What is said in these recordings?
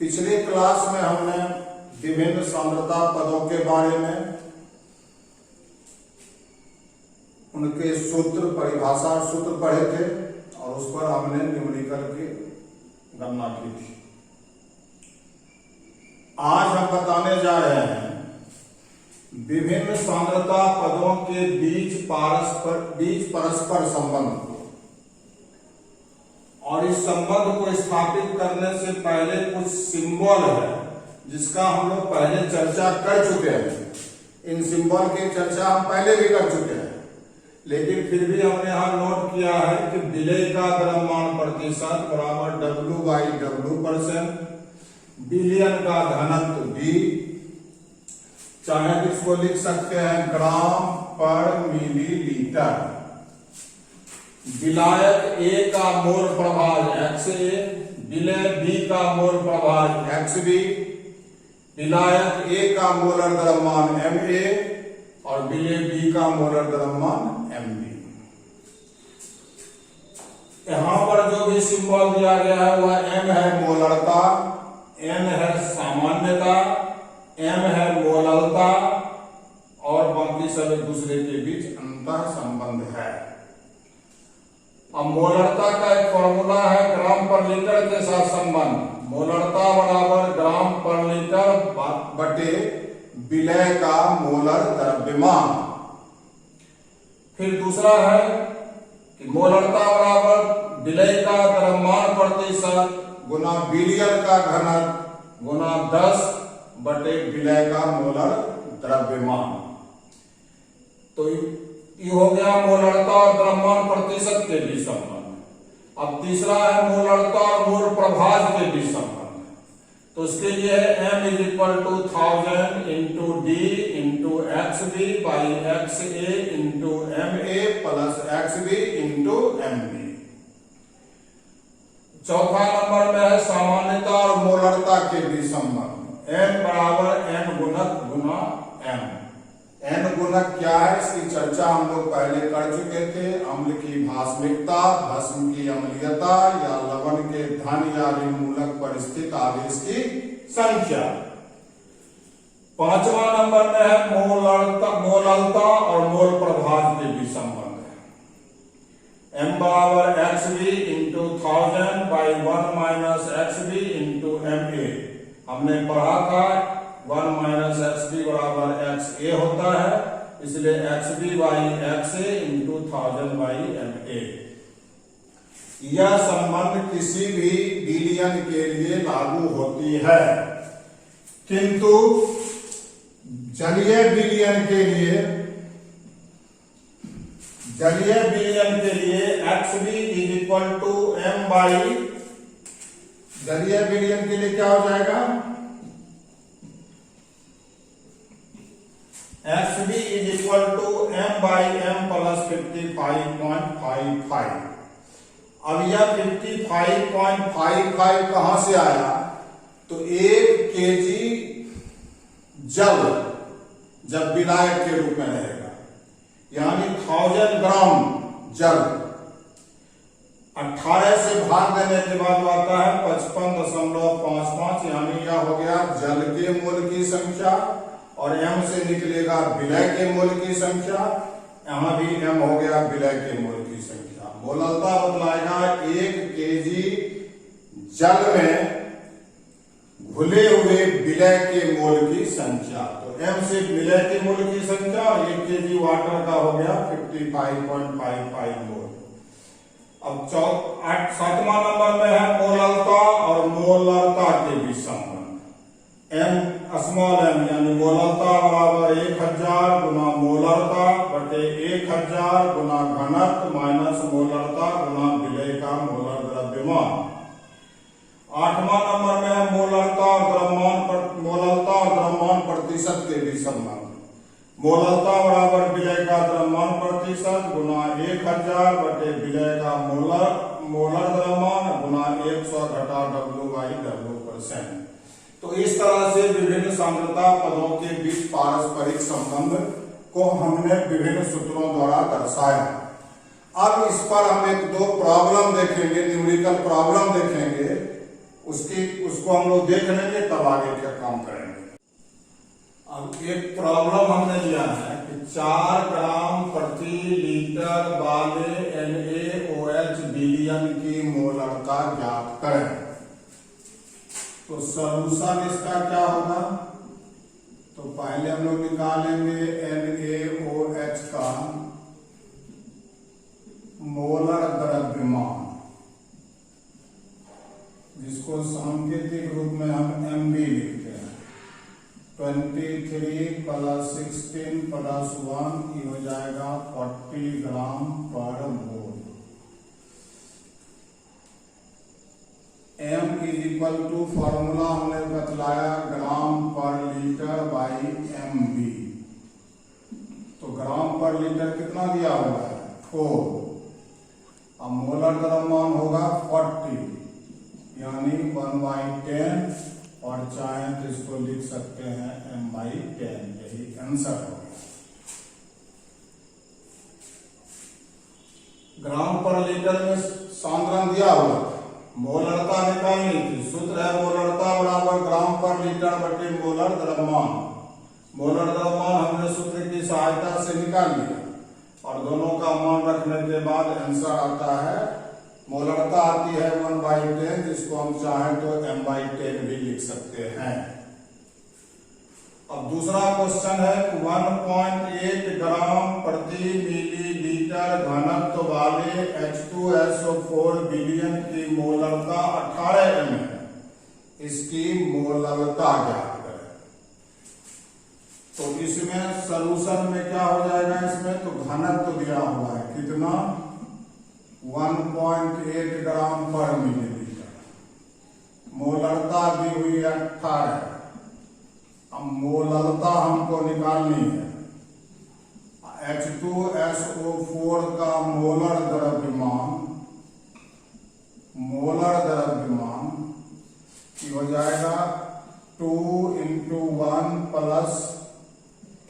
पिछली क्लास में हमने विभिन्न सांद्रता पदों के बारे में, उनके सूत्र, परिभाषा सूत्र पढ़े थे और उस पर हमने न्यूमेरिकल की गणना की थी। आज हम बताने जा रहे हैं विभिन्न सांद्रता पदों के बीच परस्पर संबंध को, और इस संबंध को स्थापित करने से पहले कुछ सिंबल है जिसका हम लोग पहले चर्चा कर चुके हैं। इन सिंबल की चर्चा हम पहले भी कर चुके हैं, लेकिन फिर भी हमने यहाँ नोट किया है कि विलेय का द्रव्यमान प्रतिशत बराबर W/W%, बिलियन का घनत्व V, चाहे इसको लिख सकते हैं ग्राम पर मिलीलीटर। विलायक A का मोल प्रभाव XA, विलेय B का मोल प्रभाव XB, विलायक A का मोलर द्रव्यमान MA और विलेय B का मोलर द्रव्यमान MB। यहां पर जो भी सिंबल दिया गया है वह M है मोलरता, N है सामान्यता, M है मोललता और बाकी सब एक दूसरे के बीच अंतर संबंध है। अब मोलरता का एक फॉर्मूला है ग्राम पर लीटर के साथ संबंध। मोलरता बराबर ग्राम पर लीटर बटे विलेय का मोलर द्रव्यमान। फिर दूसरा है कि मोलरता बराबर विलेय का द्रव्यमान प्रतिशत गुना बिलियन का घनत्व गुना 10 बटे विलेय का मोलर द्रव्यमान। तो ये हो गया मोलरता और द्रव्यमान प्रतिशत के बीच संबंध। अब तीसरा है मोलरता और मोल प्रभाव के बीच संबंध। तो उसके लिए M = 1000 × D × XB/XA × MA + XB × MB। चौथा नंबर में है सामान्यता और मोलरता के बीच संबंध। M बराबर N गुणक गुना M। N गुणक क्या है, इसकी चर्चा हम लोग पहले कर चुके थे। अम्ल की भास्मिकता, भस्म की अम्लीयता या लवण के धन या ऋणमूलक पर स्थित आवेश की संख्या। पांचवा नंबर में है मोललता और मोल प्रभाव के बीच संबंध। M बराबर XB × 1000/1 - XB × MA। हमने पढ़ा था 1 - XB बराबर XA होता है, इसलिए XB/XA × 1000/MA। यह संबंध किसी भी बिलियन के लिए लागू होती है, किंतु जलीय बिलियन के लिए XB = M/, जलीय बिलियन के लिए क्या हो जाएगा, XB = M/M + 55.55। अब यह 55.55 कहां से आया, तो 1 kg जल जब विलायक के रूप में रहेगा, यानी 1000 ग्राम जल 18 से भाग देने के बाद आता है 55.55, यानी यह हो गया जल के मोल की संख्या, और M से निकलेगा विलेय के मोल की संख्या। यहां भी M हो गया विलेय के मोल की संख्या। मोललता बतलाएगा 1 kg जल में घुले हुए विलेय के मोल की संख्या। तो M से विलेय के मोल की संख्या और 1 kg वाटर का हो गया 55.55 मोल। अब 7वां नंबर में है मोललता और मोलरता के बीच संबंध। M यानी मोललता बराबर 1000 गुना मोलरता बटे 1000 गुना घनत्व माइनस मोलरता गुना विलेय का मोलर द्रव्यमान। 8वां नंबर में है मोलरता और द्रव्यमान प्रतिशत के बीच संबंध। मोलरता बराबर विलेय का द्रव्यमान प्रतिशत गुना 1000 बटे विलेय का मोलर द्रव्यमान गुना 100 घटा W/W%। तो इस तरह से विभिन्न सांद्रता पदों के बीच पारस्परिक संबंध को हमने विभिन्न सूत्रों द्वारा दर्शाया। अब इस पर हम 1-2 प्रॉब्लम देखेंगे, न्यूमेरिकल प्रॉब्लम देखेंगे उसको हम लोग देख लेंगे, तब आगे क्या काम करेंगे। अब एक प्रॉब्लम हमने लिया है कि 4 ग्राम प्रति लीटर वाले NaOH विलयन की मोलरता ज्ञात करें। तो सॉल्यूशन इसका क्या होगा, तो पहले हम लोग निकालेंगे NaOH का मोलर द्रव्यमान, जिसको सांकेतिक रूप में हम Mb लिखते हैं। 23 + 16 + 1 ये हो जाएगा 40 ग्राम पर मोल। M = फॉर्मूला हमने बतलाया ग्राम पर लीटर बाई MB। तो ग्राम पर लीटर कितना दिया हुआ है, 4। अब मोलर द्रव्यमान होगा 40, यानी 1/10, और चाहें तो इसको लिख सकते हैं M/10। यही आंसर होगा। ग्राम पर लीटर में सांद्रण दिया हुआ, मोलरता निकालनी थी। सूत्र है मोलरता बराबर ग्राम पर लीटर बटे मोलर द्रव्यमान। मोलर द्रव्यमान हमने सूत्र की सहायता से निकाल लिया, और दोनों का मान रखने के बाद आंसर आता है, मोलरता आती है 1/10, जिसको हम चाहें तो M/10 भी लिख सकते हैं। अब दूसरा क्वेश्चन है 1.8 ग्राम प्रति मिलीलीटर घनत्व वाले H2SO4 विलयन की मोलरता 18 ml। इसकी मोलरता ज्ञात करें। तो इसमें सॉल्यूशन में क्या हो जाएगा, इसमें तो घनत्व दिया हुआ है कितना, 1.8 ग्राम पर मिलीलीटर। मोलरता दी हुई है 18। अब मोलरता हमको निकालनी है। H2SO4 का मोलर द्रव्यमान हो जाएगा 2 × 1 +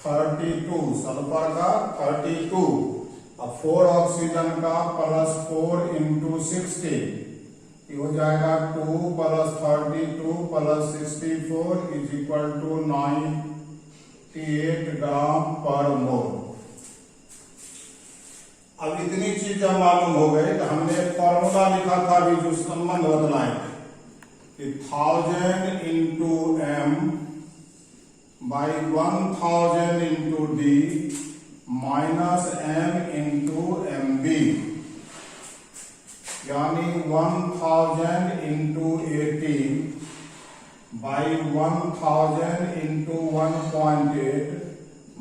32, सल्फर का 32, अब 4 ऑक्सीजन का +4 × 60, ये हो जाएगा 2 + 32 + 64 = 98 ग्राम पर मोल। अब इतनी चीजें मालूम हो गई तो हमने एक फॉर्मूला लिखा था अभी, जो संबंध बदलाए कि 1000 × M by 1000 × D minus M × MB, यानी 1000 × 18 by 1000 × 1.8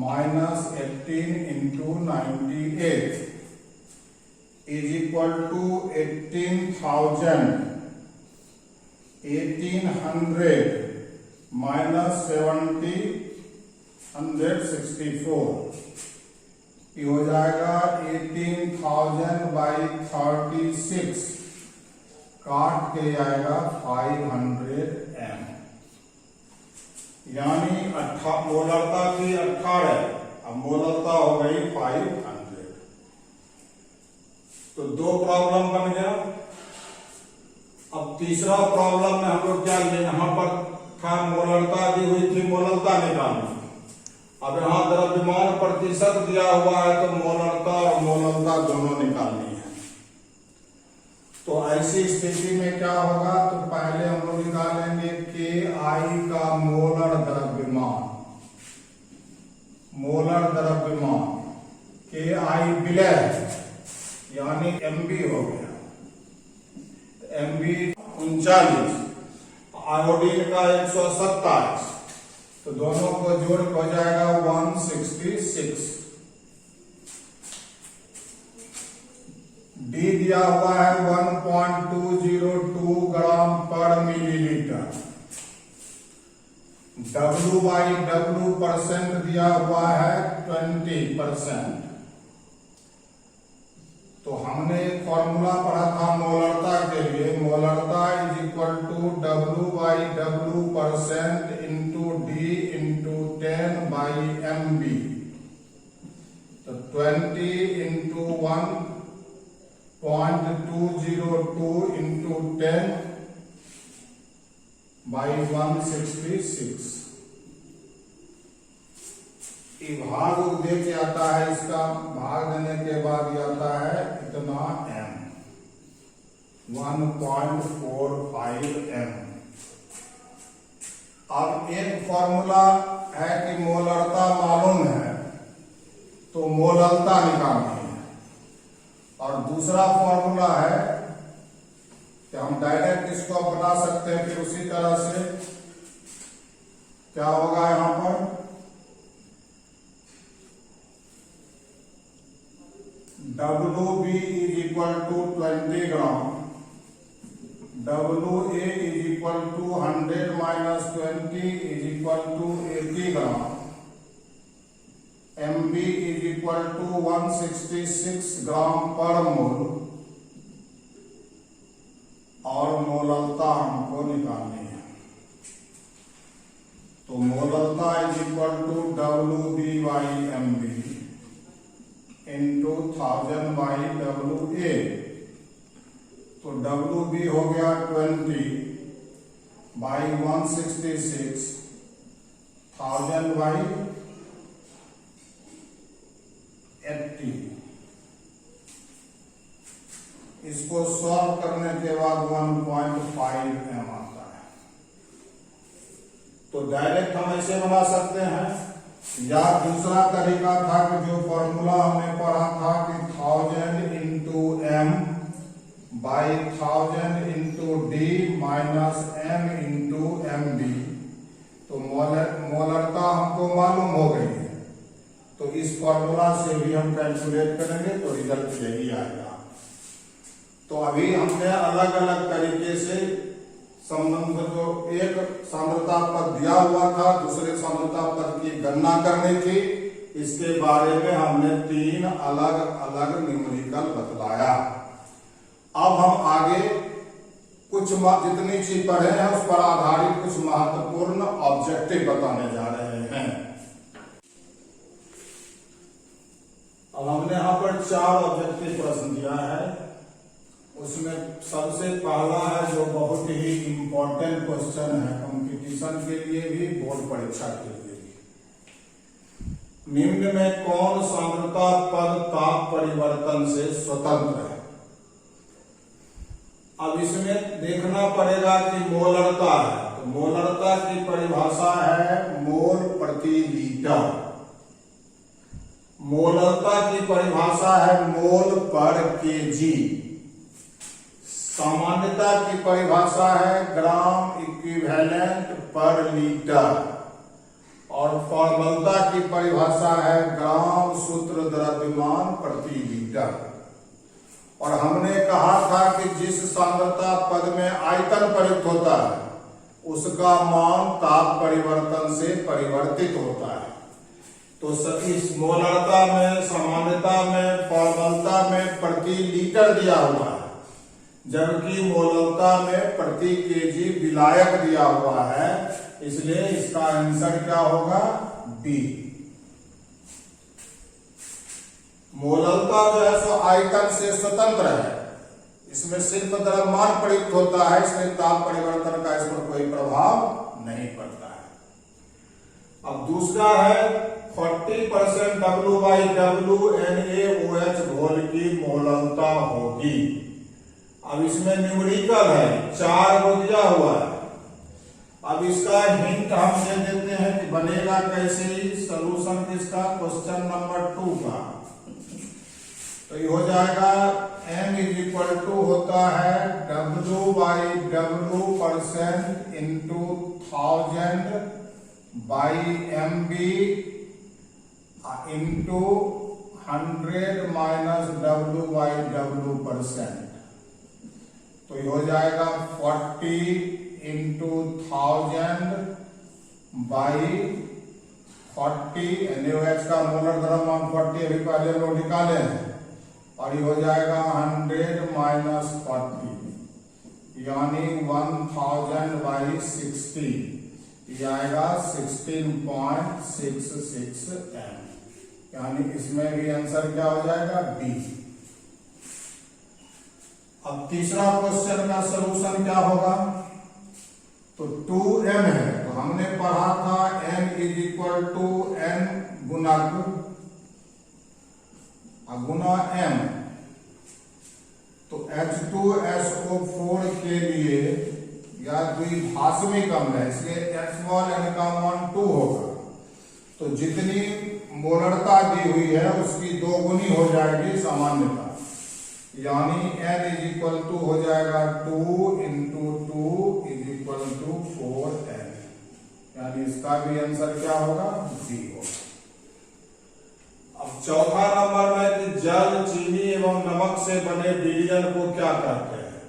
minus 18 × 98 is equal to 1800 minus 70 164, ये हो जाएगा 18,000/36, काट के आएगा 500 M, यानी मोलरता थी 18, अब मोलरता हो गई 500। तो 2 प्रॉब्लम बन गया। अब तीसरा प्रॉब्लम में हम लोग क्या लिए, यहां पर था मोलरता दी हुई थी, मोलरता निकालनी। अब यहां द्रव्यमान प्रतिशत दिया हुआ है, तो मोलरता और मोलरता दोनों निकालनी है। तो ऐसी स्थिति में क्या होगा, तो पहले हम लोग निकालेंगे KI का मोलर द्रव्यमान। KI विलय यानी MB हो गया, MB 39, आयोडीन का 127, तो दोनों को जोड़ हो जाएगा 166। डी दिया हुआ है 1.202 ग्राम पर मिलीलीटर। W/W % दिया हुआ है 20%। तो हमने एक फॉर्मूला पढ़ा था मोलरता के लिए, मोलरता is equal to W/W % into D into 10/MB। तो 20 इंटू 1.202 इंटू 10 बाई 166। ये भाग दे के आता है, इसका भाग देने के बाद ये आता है इतना m, 1.45 m। अब एक फॉर्मूला है कि मोलरता मालूम है तो मोलरता निकालनी है, और दूसरा फॉर्मूला है कि हम डायरेक्ट इसको बना सकते हैं। फिर उसी तरह से क्या होगा यहां पर, WB is equal to 20 gram, WA is equal to 100 minus 20 is equal to 80 gram, MB is equal to 166 gram per mole, और मोललता हमको निकालनी है। तो मोललता is equal to WB by MB into 1000 by WA। तो WB हो गया 20 बाई 166, 1000 बाई 80। इसको सॉल्व करने के बाद 1.5 m आता है। तो डायरेक्ट हम ऐसे बना सकते हैं, या दूसरा तरीका था कि जो फॉर्मूला हमने पढ़ा था कि 1000 into m by 1000 into D minus m into MB। तो मोलरता हमको मालूम हो गई है, तो इस फॉर्मूला से भी हम कैलकुलेट करेंगे तो रिजल्ट यही आएगा। तो अभी हमने अलग अलग तरीके से संबंध, जो एक सांद्रता पद दिया हुआ था, दूसरे सांद्रता पद की गणना करनी थी, इसके बारे में हमने 3 अलग अलग न्यूमेरिकल बतलाया। अब हम आगे कुछ जितनी चीज पढ़े हैं उस पर आधारित कुछ महत्वपूर्ण ऑब्जेक्टिव बताने जा रहे हैं। अब हमने यहाँ पर 4 ऑब्जेक्टिव प्रश्न दिया है। उसमें सबसे पहला है जो बहुत ही इंपॉर्टेंट क्वेश्चन है कंपटीशन के लिए भी, बोर्ड परीक्षा के लिए भी। निम्न में कौन सांद्रता पद ताप परिवर्तन से स्वतंत्र है? अब इसमें देखना पड़ेगा कि मोलरता है, तो मोलरता की परिभाषा है मोल प्रति लीटर। मोलरता की परिभाषा है मोल पर केजी। सामान्यता की परिभाषा है ग्राम इक्विवेलेंट पर लीटर, और फॉर्मलता की परिभाषा है ग्राम सूत्र द्रव्यमान प्रति लीटर। और हमने कहा था कि जिस सांद्रता पद में आयतन प्रयुक्त होता है उसका मान ताप परिवर्तन से परिवर्तित होता है। तो इस मोलरता में, सामान्यता में, फॉर्मलता में प्रति लीटर दिया हुआ है, जबकि मोलरता में प्रति केजी विलायक दिया हुआ है, इसलिए इसका आंसर क्या होगा? बी। मोलरता जो है सो आयतन से स्वतंत्र है, इसमें सिर्फ द्रव्यमान प्रयुक्त होता है, इसमें ताप परिवर्तन का इस पर कोई प्रभाव नहीं पड़ता है। अब दूसरा है 40% W/W घोल की मोलरता होगी। अब इसमें न्यूमेरिकल है, 4 को दिया हुआ है। अब इसका हिंट हम दे देते हैं कि बनेगा कैसे। सॉल्यूशन किसका? क्वेश्चन नंबर 2 का। तो ये हो जाएगा m इज इक्वल टू होता है W/W% into 1000 by MB into 100 minus W/W%। तो ये हो जाएगा 40 इंटू 1000 बाई 40, NaOH का मोलर द्रव्यमान 40 अभी पहले लोग निकाले हैं, और ये हो जाएगा 100 माइनस 40 यानी 1000 बाई 60, ये आएगा 16.66 m। यानी इसमें भी आंसर क्या हो जाएगा? डी। अब तीसरा क्वेश्चन का सलूशन क्या होगा? तो तो 2m है, तो हमने पढ़ा था m is equal to n गुना q गुना m। तो H2SO4 के लिए या द्विभाषमिक अम्ल है, इसलिए स्मॉल n का मान 2 होगा। तो जितनी मोलरता दी हुई है उसकी 2 गुनी हो जाएगी सामान्यता, यानी n इज इक्वल टू हो जाएगा 2 into 2 is equal to 4n, यानी इसका भी आंसर क्या होगा, डी होगा। अब चौथा नंबर में कि जल, चीनी एवं नमक से बने विलयन को क्या कहते हैं,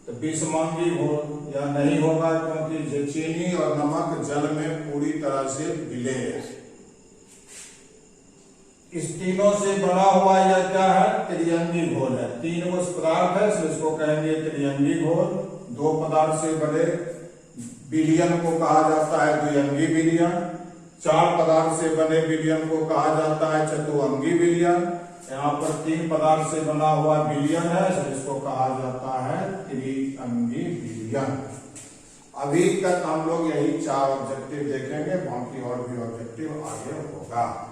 तो विषमांगी घोल या नहीं होगा, क्योंकि चीनी और नमक जल में पूरी तरह से विलय है। इस तीनों से बना हुआ यह क्या है, त्रिअंगी घोल है। 3 उस पदार्थ है, इसलिए इसको कहेंगे त्रिअंगी घोल। 2 पदार्थ से बने विलयन को कहा जाता है द्विअंगी विलयन। 4 पदार्थ से बने विलयन को कहा जाता है चतुअंगी विलयन। यहाँ पर 3 पदार्थ से बना हुआ विलयन है, इसलिए इसको कहा जाता है त्रिअंगी विलयन। अभी तक हम लोग यही 4 ऑब्जेक्टिव देखेंगे, बाकी और भी ऑब्जेक्टिव आगे होगा।